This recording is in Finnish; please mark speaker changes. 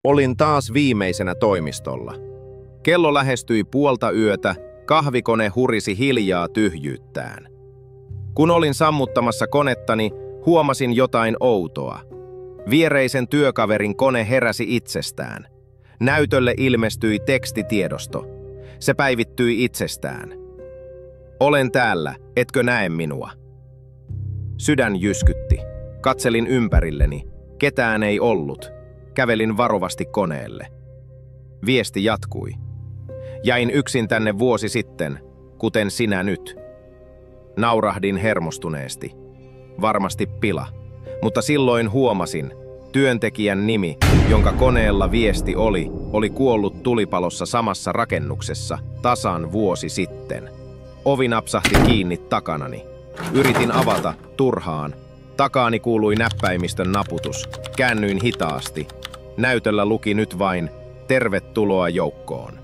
Speaker 1: Olin taas viimeisenä toimistolla. Kello lähestyi puolta yötä, kahvikone hurisi hiljaa tyhjyyttään. Kun olin sammuttamassa konettani, huomasin jotain outoa. Viereisen työkaverin kone heräsi itsestään. Näytölle ilmestyi tekstitiedosto. Se päivittyi itsestään. Olen täällä, etkö näe minua? Sydän jyskytti. Katselin ympärilleni. Ketään ei ollut. Kävelin varovasti koneelle. Viesti jatkui. Jäin yksin tänne vuosi sitten, kuten sinä nyt. Naurahdin hermostuneesti. Varmasti pila. Mutta silloin huomasin, työntekijän nimi, jonka koneella viesti oli kuollut tulipalossa samassa rakennuksessa tasan vuosi sitten. Ovi napsahti kiinni takanani. Yritin avata turhaan. Takaani kuului näppäimistön naputus. Käännyin hitaasti. Näytöllä luki nyt vain, tervetuloa joukkoon.